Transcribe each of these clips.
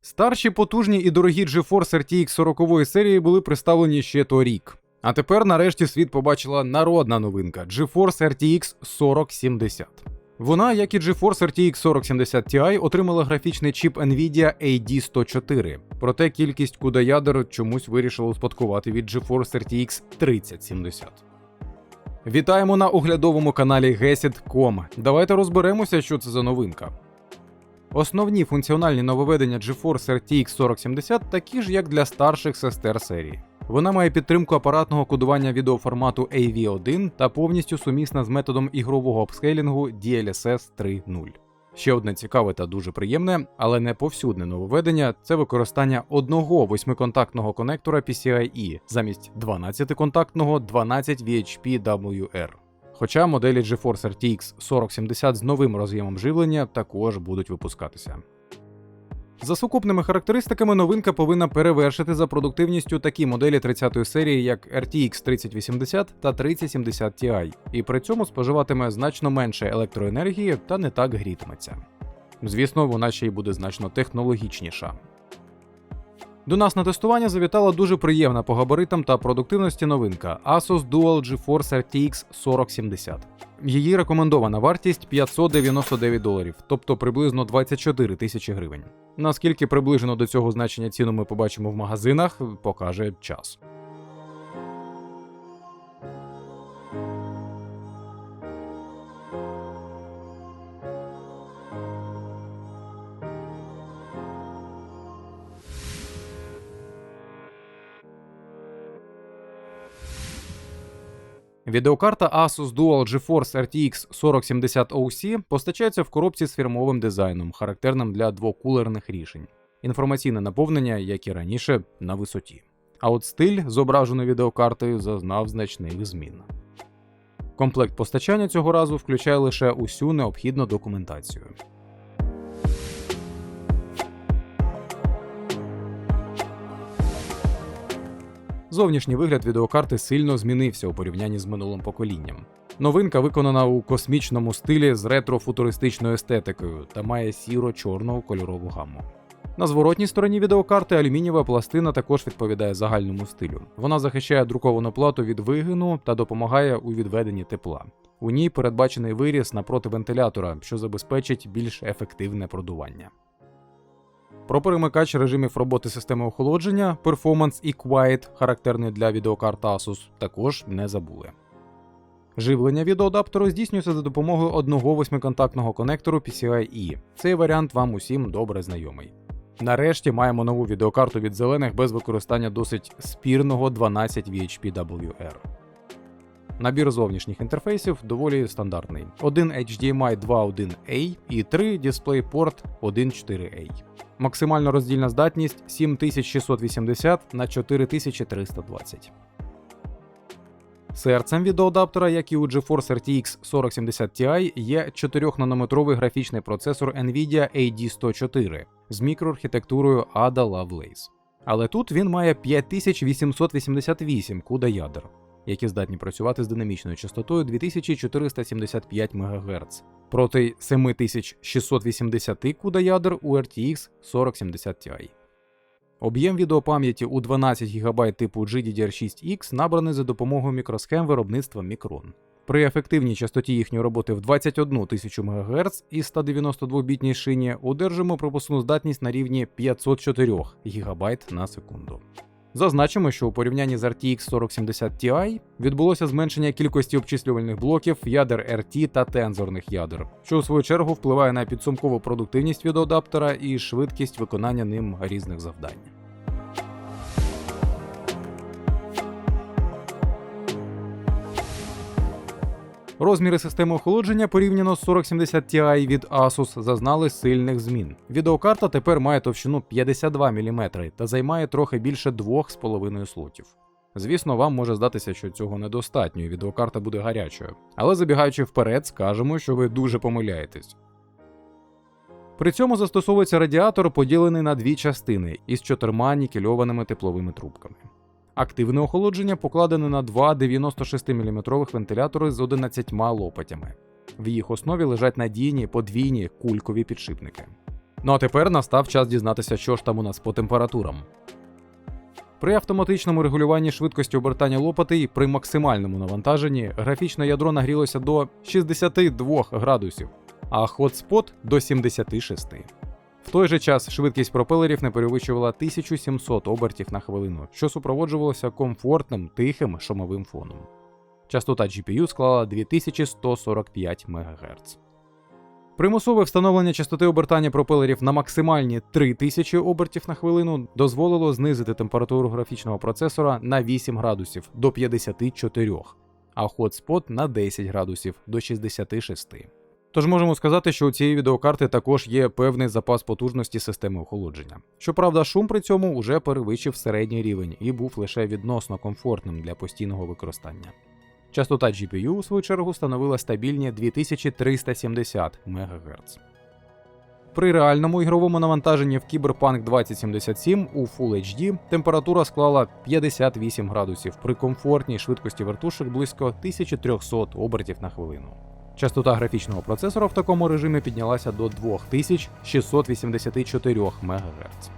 Старші, потужні і дорогі GeForce RTX 40-ї серії були представлені ще торік. А тепер нарешті світ побачила народна новинка GeForce RTX 4070. Вона, як і GeForce RTX 4070 Ti, отримала графічний чіп Nvidia AD104, проте кількість CUDA ядер чомусь вирішила успадкувати від GeForce RTX 3070. Вітаємо на оглядовому каналі Gesit.com. Давайте розберемося, що це за новинка. Основні функціональні нововведення GeForce RTX 4070 такі ж, як для старших сестер серії. Вона має підтримку апаратного кодування відеоформату AV1 та повністю сумісна з методом ігрового апскейлінгу DLSS 3.0. Ще одне цікаве та дуже приємне, але не повсюдне нововведення – це використання одного 8-контактного конектора PCIe замість 12-контактного 12VHP-WR. Хоча моделі GeForce RTX 4070 з новим роз'ємом живлення також будуть випускатися. За сукупними характеристиками новинка повинна перевершити за продуктивністю такі моделі 30-ї серії, як RTX 3080 та 3070 Ti, і при цьому споживатиме значно менше електроенергії та не так грітиметься. Звісно, вона ще й буде значно технологічніша. До нас на тестування завітала дуже приємна по габаритам та продуктивності новинка Asus Dual GeForce RTX 4070. Її рекомендована вартість $599, тобто приблизно 24 тисячі гривень. Наскільки приближено до цього значення ціну ми побачимо в магазинах, покаже час. Відеокарта Asus Dual GeForce RTX 4070 OC постачається в коробці з фірмовим дизайном, характерним для двокулерних рішень. Інформаційне наповнення, як і раніше, на висоті. А от стиль зображеної відеокартою зазнав значних змін. Комплект постачання цього разу включає лише усю необхідну документацію. Зовнішній вигляд відеокарти сильно змінився у порівнянні з минулим поколінням. Новинка виконана у космічному стилі з ретро-футуристичною естетикою та має сіро-чорну кольорову гамму. На зворотній стороні відеокарти алюмінієва пластина також відповідає загальному стилю. Вона захищає друковану плату від вигину та допомагає у відведенні тепла. У ній передбачений виріз напроти вентилятора, що забезпечить більш ефективне продування. Про перемикач режимів роботи системи охолодження, Performance і Quiet, характерний для відеокарт Asus, також не забули. Живлення відеоадаптеру здійснюється за допомогою одного 8-контактного конектору PCIe. Цей варіант вам усім добре знайомий. Нарешті маємо нову відеокарту від зелених без використання досить спірного 12VHP-WR. Набір зовнішніх інтерфейсів доволі стандартний. Один HDMI 2.1a і 3 DisplayPort 1.4a. Максимальна роздільна здатність 7680 на 4320. Серцем відеоадаптера, як і у GeForce RTX 4070 Ti, є 4-нанометровий графічний процесор Nvidia AD104 з мікроархітектурою Ada Lovelace. Але тут він має 5888 CUDA ядер, які здатні працювати з динамічною частотою 2475 МГц, проти 7680 CUDA ядер у RTX 4070 Ti. Об'єм відеопам'яті у 12 ГБ типу GDDR6X набраний за допомогою мікросхем виробництва Micron. При ефективній частоті їхньої роботи в 21 тисячу МГц і 192-бітній шині одержимо пропускну здатність на рівні 504 ГБ на секунду. Зазначимо, що у порівнянні з RTX 4070 Ti відбулося зменшення кількості обчислювальних блоків, ядер RT та тензорних ядер, що у свою чергу впливає на підсумкову продуктивність відеоадаптера і швидкість виконання ним різних завдань. Розміри системи охолодження порівняно з 4070 Ti від Asus зазнали сильних змін. Відеокарта тепер має товщину 52 мм та займає трохи більше 2,5 слотів. Звісно, вам може здатися, що цього недостатньо і відеокарта буде гарячою. Але забігаючи вперед, скажемо, що ви дуже помиляєтесь. При цьому застосовується радіатор, поділений на дві частини із 4 нікельованими тепловими трубками. Активне охолодження покладене на два 96 мм вентилятори з 11 лопатями. В їх основі лежать надійні подвійні кулькові підшипники. Ну а тепер настав час дізнатися, що ж там у нас по температурам. При автоматичному регулюванні швидкості обертання лопати і при максимальному навантаженні графічне ядро нагрілося до 62 градусів, а Hotspot – до 76. В той же час швидкість пропелерів не перевищувала 1700 обертів на хвилину, що супроводжувалося комфортним, тихим шумовим фоном. Частота GPU склала 2145 МГц. Примусове встановлення частоти обертання пропелерів на максимальні 3000 обертів на хвилину дозволило знизити температуру графічного процесора на 8 градусів до 54, а Hotspot на 10 градусів до 66. Тож можемо сказати, що у цієї відеокарти також є певний запас потужності системи охолодження. Щоправда, шум при цьому уже перевищив середній рівень і був лише відносно комфортним для постійного використання. Частота GPU, у свою чергу, становила стабільні 2370 МГц. При реальному ігровому навантаженні в Cyberpunk 2077 у Full HD температура склала 58 градусів при комфортній швидкості вертушок близько 1300 обертів на хвилину. Частота графічного процесора в такому режимі піднялася до 2684 МГц.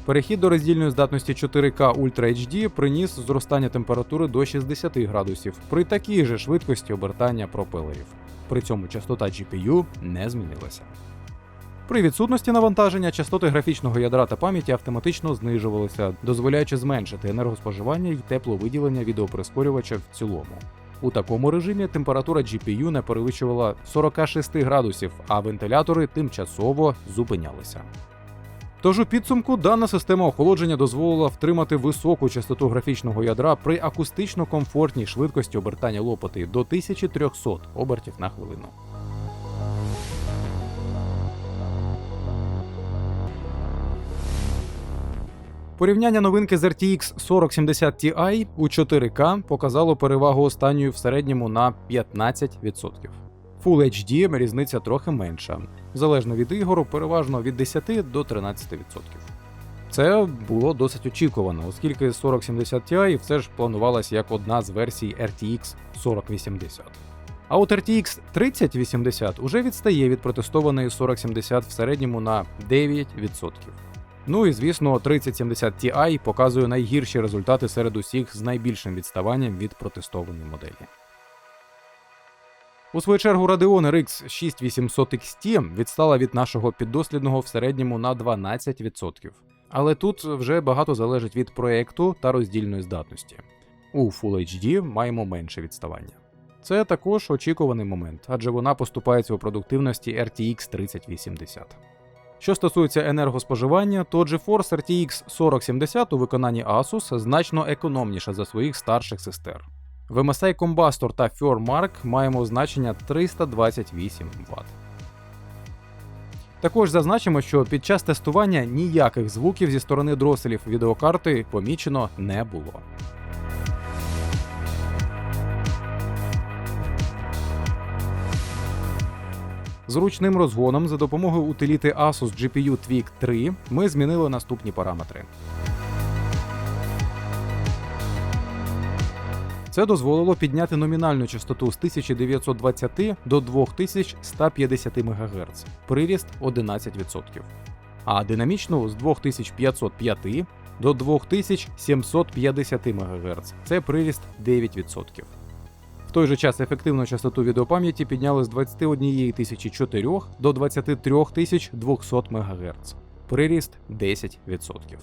Перехід до роздільної здатності 4К Ultra HD приніс зростання температури до 60 градусів при такій же швидкості обертання пропелерів. При цьому частота GPU не змінилася. При відсутності навантаження частоти графічного ядра та пам'яті автоматично знижувалися, дозволяючи зменшити енергоспоживання і тепловиділення відеоприскорювача в цілому. У такому режимі температура GPU не перевищувала 46 градусів, а вентилятори тимчасово зупинялися. Тож у підсумку дана система охолодження дозволила втримати високу частоту графічного ядра при акустично комфортній швидкості обертання лопати до 1300 обертів на хвилину. Порівняння новинки з RTX 4070 Ti у 4К показало перевагу останньої в середньому на 15%. Full HD різниця трохи менша, залежно від ігор, переважно від 10 до 13%. Це було досить очікувано, оскільки 4070 Ti все ж планувалася як одна з версій RTX 4080. А от RTX 3080 уже відстає від протестованої 4070 в середньому на 9%. Ну і звісно, 3070 Ti показує найгірші результати серед усіх з найбільшим відставанням від протестованої моделі. У свою чергу Radeon RX 6800 XT відстала від нашого піддослідного в середньому на 12%. Але тут вже багато залежить від проєкту та роздільної здатності. У Full HD маємо менше відставання. Це також очікуваний момент, адже вона поступається у продуктивності RTX 3080. Що стосується енергоспоживання, то GeForce RTX 4070 у виконанні Asus значно економніша за своїх старших сестер. В MSI Combustor та FurMark маємо значення 328 Вт. Також зазначимо, що під час тестування ніяких звуків зі сторони дроселів відеокарти помічено не було. З ручним розгоном за допомогою утиліти Asus GPU Tweak 3 ми змінили наступні параметри. Це дозволило підняти номінальну частоту з 1920 до 2150 МГц, приріст 11%, а динамічну з 2505 до 2750 МГц, це приріст 9%. В той же час ефективну частоту відеопам'яті підняли з 21004 до 23200 МГц, приріст 10%.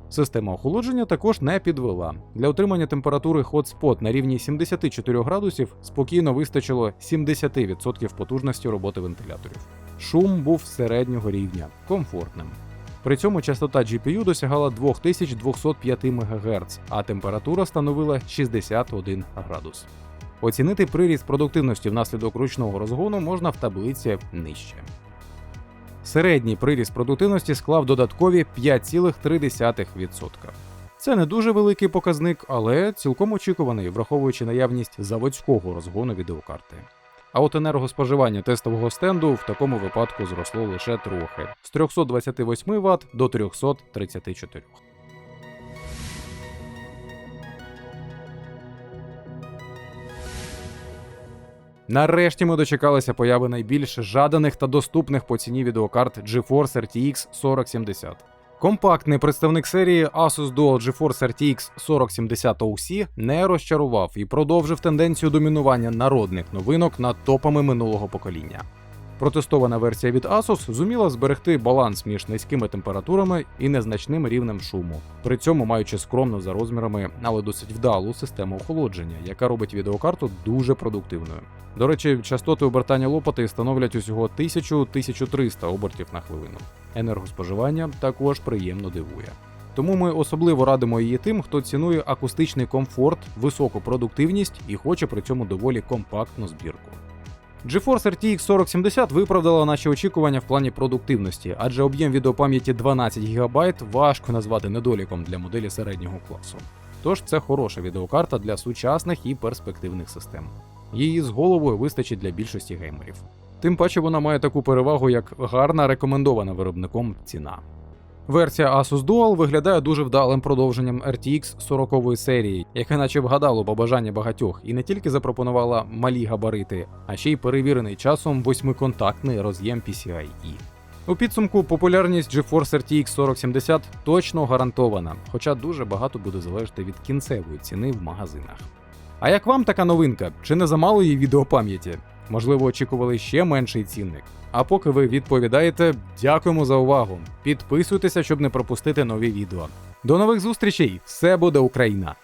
Система охолодження також не підвела. Для отримання температури Hotspot на рівні 74 градусів спокійно вистачило 70% потужності роботи вентиляторів. Шум був середнього рівня, комфортним. При цьому частота GPU досягала 2205 МГц, а температура становила 61 градус. Оцінити приріст продуктивності внаслідок ручного розгону можна в таблиці нижче. Середній приріст продуктивності склав додаткові 5,3%. Це не дуже великий показник, але цілком очікуваний, враховуючи наявність заводського розгону відеокарти. А от енергоспоживання тестового стенду в такому випадку зросло лише трохи – з 328 Вт до 334. Нарешті ми дочекалися появи найбільш жаданих та доступних по ціні відеокарт GeForce RTX 4070. Компактний представник серії Asus Dual GeForce RTX 4070 OC не розчарував і продовжив тенденцію домінування народних новинок над топами минулого покоління. Протестована версія від Asus зуміла зберегти баланс між низькими температурами і незначним рівнем шуму, при цьому маючи скромну за розмірами, але досить вдалу систему охолодження, яка робить відеокарту дуже продуктивною. До речі, частоти обертання лопати становлять усього 1000-1300 обертів на хвилину. Енергоспоживання також приємно дивує. Тому ми особливо радимо її тим, хто цінує акустичний комфорт, високу продуктивність і хоче при цьому доволі компактну збірку. GeForce RTX 4070 виправдала наші очікування в плані продуктивності, адже об'єм відеопам'яті 12 ГБ важко назвати недоліком для моделі середнього класу. Тож це хороша відеокарта для сучасних і перспективних систем. Її з головою вистачить для більшості геймерів. Тим паче вона має таку перевагу, як гарна рекомендована виробником ціна. Версія Asus Dual виглядає дуже вдалим продовженням RTX 40-ї серії, яке наче вгадало побажання багатьох і не тільки запропонувала малі габарити, а ще й перевірений часом 8-контактний роз'єм PCIe. У підсумку популярність GeForce RTX 4070 точно гарантована, хоча дуже багато буде залежати від кінцевої ціни в магазинах. А як вам така новинка? Чи не замало її відеопам'яті? Можливо, очікували ще менший цінник? А поки ви відповідаєте, дякуємо за увагу. Підписуйтеся, щоб не пропустити нові відео. До нових зустрічей! Все буде Україна!